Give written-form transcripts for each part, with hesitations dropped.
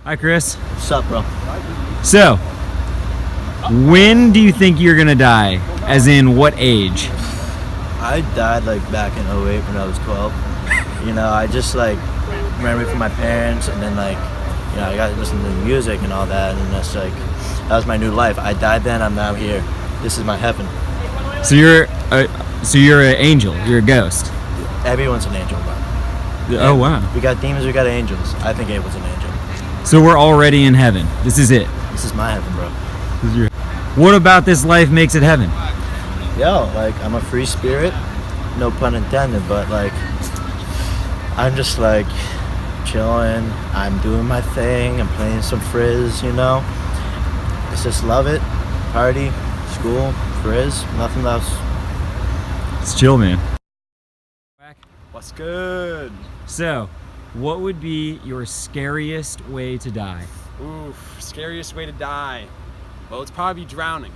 Hi, Chris. What's up, bro? So, when do you think you're gonna die? As in, what age? I died like back in '08 when I was 12. I just like ran away from my parents, and then I got to listen to music and all that, and that's that was my new life. I died then. I'm now here. This is my heaven. So you're an angel. You're a ghost. Everyone's an angel, bro. Oh wow. We got demons. We got angels. I think Abel's an angel. So we're already in heaven. This is it. This is my heaven, bro. What about this life makes it heaven? Yo, I'm a free spirit, no pun intended, but I'm just chilling. I'm doing my thing. I'm playing some frizz. It's just love it, party, school, frizz, nothing else. It's chill, man. What's good? So, what would be your scariest way to die? Oof, scariest way to die. Well, it's probably drowning.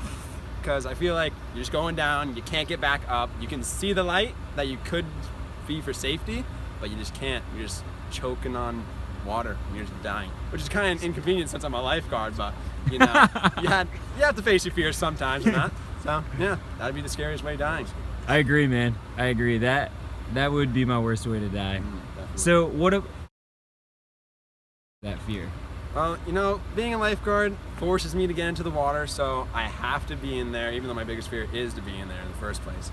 Because I feel like you're just going down, you can't get back up. You can see the light that you could be for safety, but you just can't. You're just choking on water and you're just dying. Which is kind of inconvenient since I'm a lifeguard, but you have to face your fears sometimes and that. So yeah, that'd be the scariest way of dying. I agree, man. I agree. That would be my worst way to die. So what that fear? Well, being a lifeguard forces me to get into the water, so I have to be in there, even though my biggest fear is to be in there in the first place.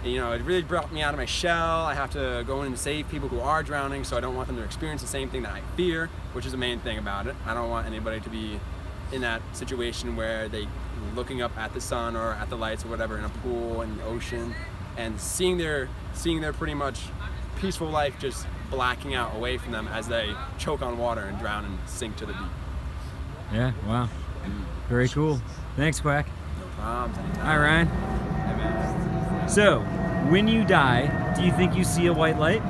And, it really brought me out of my shell. I have to go in and save people who are drowning, so I don't want them to experience the same thing that I fear, which is the main thing about it. I don't want anybody to be in that situation where they looking up at the sun or at the lights or whatever in a pool in the ocean and seeing their pretty much peaceful life just blacking out away from them as they choke on water and drown and sink to the deep. Yeah, wow. Very cool. Thanks, Quack. No problem. Hi, Ryan. Hey, man. So, when you die, do you think you see a white light?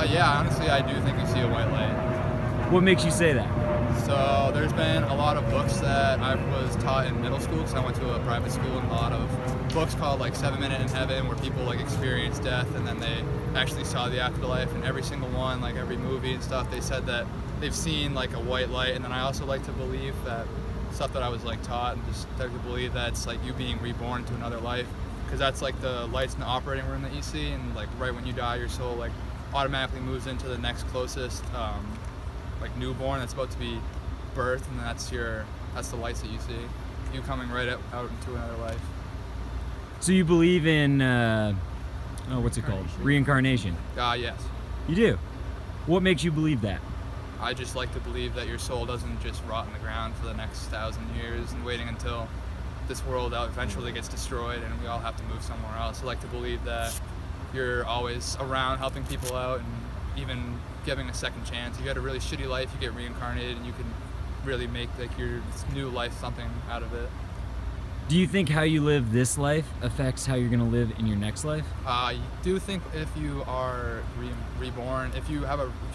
Yeah, honestly, I do think you see a white light. What makes you say that? So there's been a lot of books that I was taught in middle school, because I went to a private school, and a lot of books called 7 Minute in Heaven, where people experience death and then they actually saw the afterlife. And every single one, every movie and stuff, they said that they've seen a white light. And then I also like to believe that stuff that I was taught, and just like to believe that it's you being reborn into another life, because that's the lights in the operating room that you see, and right when you die, your soul automatically moves into the next closest newborn that's about to be birthed, and that's the lights that you see, you coming right out into another life. So you believe in what's it called? Reincarnation. Yes. You do? What makes you believe that? I just like to believe that your soul doesn't just rot in the ground for the next 1,000 years and waiting until this world eventually gets destroyed and we all have to move somewhere else. I like to believe that you're always around helping people out and even giving a second chance. You had a really shitty life, you get reincarnated, and you can really make your new life something out of it. Do you think how you live this life affects how you're going to live in your next life? I do think if you are reborn, if you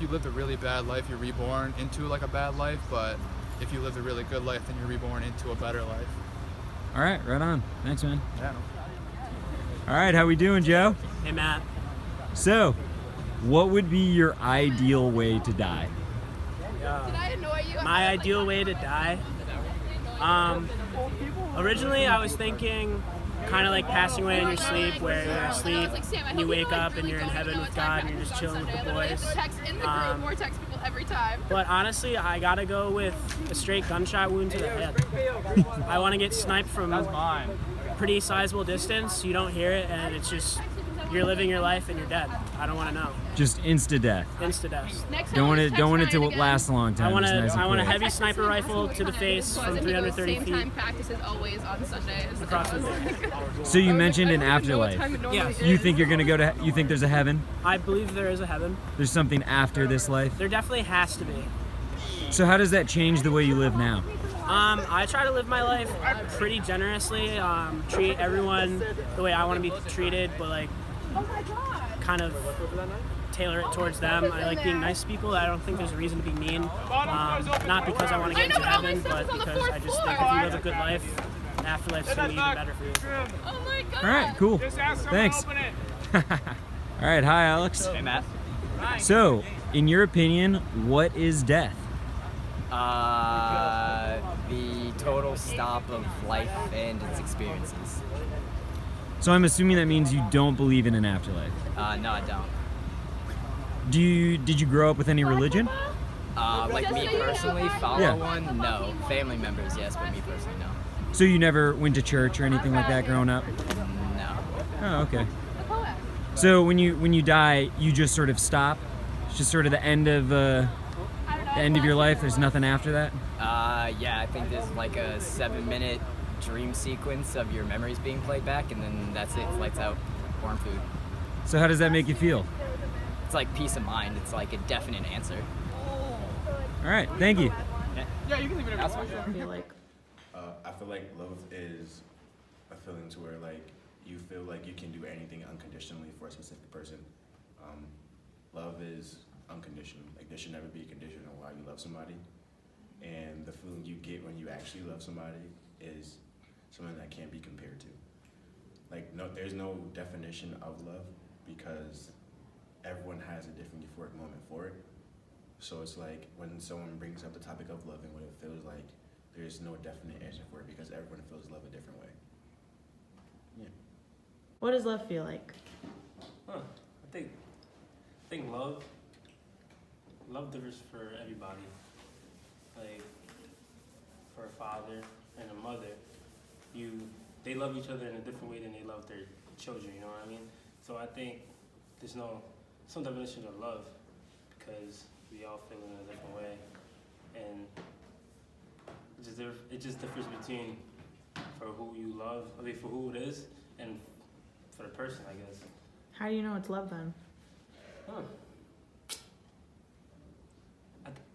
lived a really bad life, you're reborn into a bad life, but if you lived a really good life, then you're reborn into a better life. All right, right on. Thanks, man. Yeah. All right, how we doing, Joe? Hey, Matt. So, what would be your ideal way to die? My ideal way to die? Originally I was thinking kind of passing away in your sleep, where you're asleep and you wake up and you're in heaven with God and you're just chilling with the boys. But honestly, I gotta go with a straight gunshot wound to the head. I want to get sniped from a pretty sizable distance. You don't hear it, and it's just you're living your life and you're dead. I don't want to know. Just insta death. Insta death. Don't want it to last a long time. I want a heavy sniper rifle to the face from 330 feet. Practices always on Sundays. Across the board. So you mentioned an afterlife. Yes. You think you're gonna go to? You think there's a heaven? I believe there is a heaven. There's something after this life. There definitely has to be. So how does that change the way you live now? I try to live my life pretty generously. Treat everyone the way I want to be treated, but kind of tailor it towards them. I like being nice to people. I don't think there's a reason to be mean. Not because I want to get into heaven, but because I just think if you live a good life, the afterlife's going to be even better for you. Oh my God. All right, cool. Thanks. All right, hi, Alex. Hey, Matt. So, in your opinion, what is death? The total stop of life and its experiences. So I'm assuming that means you don't believe in an afterlife. No, I don't. Did you grow up with any religion? Like me personally, follow Yeah. one? No. Family members, yes, but me personally, no. So you never went to church or anything like that growing up? No. Oh, okay. So when you die, you just sort of stop. It's just sort of the end of your life. There's nothing after that. Yeah, I think there's like a 7-minute dream sequence of your memories being played back, and then that's it. Lights out, warm food. So how does that make you feel? It's like peace of mind. It's like a definite answer. All right, thank you. Yeah, you can leave it That's fine. I feel like I feel like love is a feeling to where like you feel like you can do anything unconditionally for a specific person. Love is unconditional. Like there should never be a condition on why you love somebody. And the feeling you get when you actually love somebody is something that can't be compared to. Like there's no definition of love because everyone has a different euphoric moment for it. So it's like when someone brings up the topic of love and what it feels like, there's no definite answer for it because everyone feels love a different way. Yeah. what does love feel like? I think love differs for everybody. Like for a father and a mother, they love each other in a different way than they love their children. You know what I mean? So I think there's some definition of love because we all feel in a different way, and it just differs between for who you love, for who it is, and for the person, I guess. How do you know it's love then? Huh.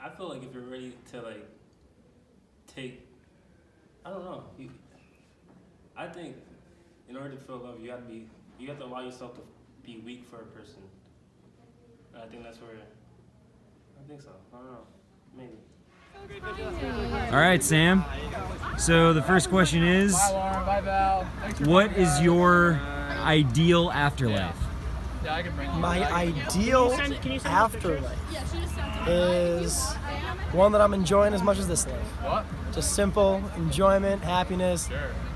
I feel like if you're ready to like take, I don't know. I think in order to feel love, you have to allow yourself to be weak for a person. And I think that's where. I think so. I don't know. Maybe. All right, Sam. So the first question is, what is your ideal afterlife? My ideal afterlife is one that I'm enjoying as much as this life. Just simple enjoyment, happiness,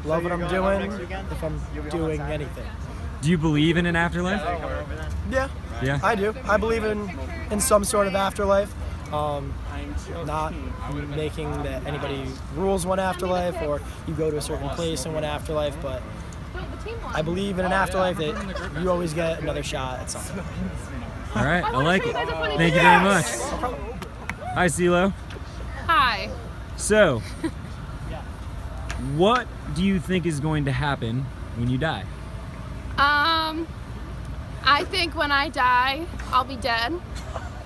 love what I'm doing if I'm doing anything. Do you believe in an afterlife? Yeah, Yeah. I do. I believe in some sort of afterlife. Not making that anybody rules one afterlife or you go to a certain place in one afterlife, but I believe in an afterlife that you always get another shot at something. All right, I like it. Thank you very much. Hi, CeeLo. Hi. So, what do you think is going to happen when you die? I think when I die, I'll be dead,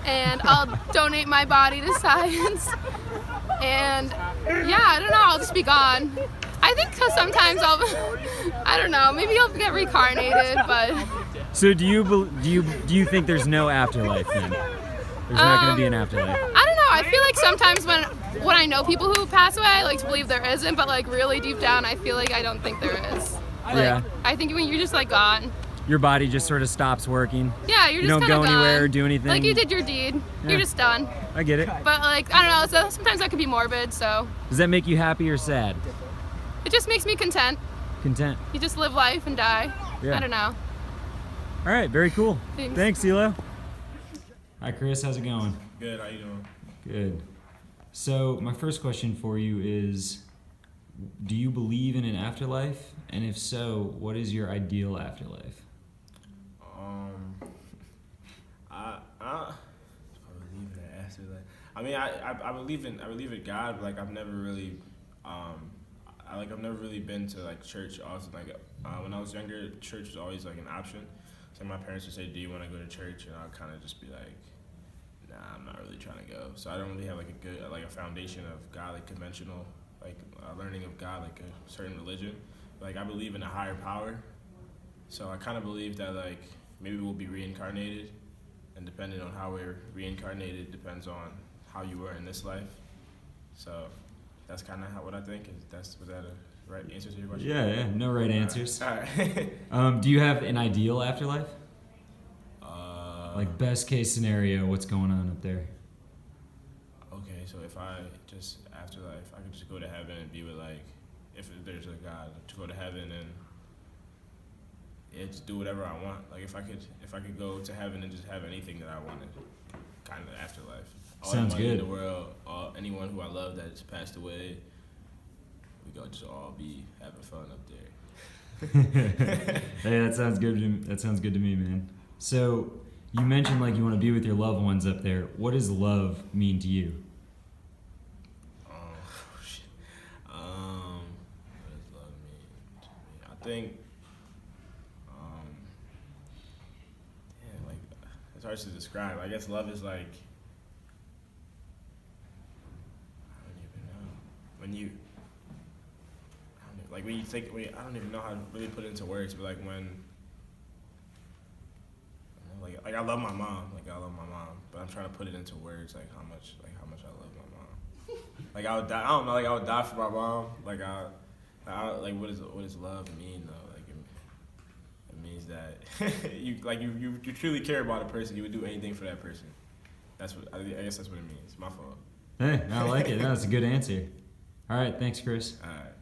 and I'll donate my body to science. And yeah, I don't know, I'll just be gone. I think 'cause sometimes I don't know, maybe I'll get reincarnated, but. So do you think there's no afterlife then? There's not going to be an afterlife. I don't know. I feel like sometimes when I know people who pass away, I like to believe there isn't, but like really deep down, I feel like I don't think there is. Like, Yeah. I think when you're just like gone. Your body just sort of stops working. Yeah, you're You just don't kind go of anywhere or do anything. Like you did your deed. Yeah. You're just done. I get it. But like I don't know. So sometimes that can be morbid. So Does that make you happy or sad? it just makes me content. Content. You just live life and die. Yeah. I don't know. All right, very cool. Thanks. Thanks, CeeLo. Hi, Chris. How's it going? Good, how you doing? Good. So my first question for you is, do you believe in an afterlife? And if so, what is your ideal afterlife? I believe in an afterlife. I mean, I believe in God, but like I've never really I've never really been to like church often. Like when I was younger, church was always like an option. So my parents would say, "Do you want to go to church?" And I'd kind of just be like, "Nah, I'm not really trying to go." So I don't really have like a good like a foundation of God, like conventional like learning of God, like a certain religion. Like I believe in a higher power. So I kind of believe that like maybe we'll be reincarnated, and depending on how we're reincarnated depends on how you were in this life. So that's kind of what I think. Was that a right answer to your question? Yeah, no right answers. All right. Do you have an ideal afterlife? Like best case scenario, what's going on up there? Okay, so if I just afterlife, I could just go to heaven and be with like, if there's a God, to go to heaven and yeah, just do whatever I want. Like if I could go to heaven and just have anything that I wanted, kind of afterlife. All Sounds the money good. in the world, anyone who I love that's passed away, we go just all be having fun up there. Hey, that sounds good. That sounds good to me, man. So you mentioned like you want to be with your loved ones up there. What does love mean to you? Shit. What does love mean to me? I think, yeah, like it's hard to describe. I guess love is like, I don't even know. When you think, I don't even know how to really put it into words, but like when, like I love my mom, but I'm trying to put it into words, like how much I love my mom. Like I would die, I don't know, like I would die for my mom. Like like what does love mean though? Like it means that you truly care about a person, you would do anything for that person. That's what, I guess that's what it means. My fault. Hey, I like it. That's a good answer. All right, thanks, Chris. All right.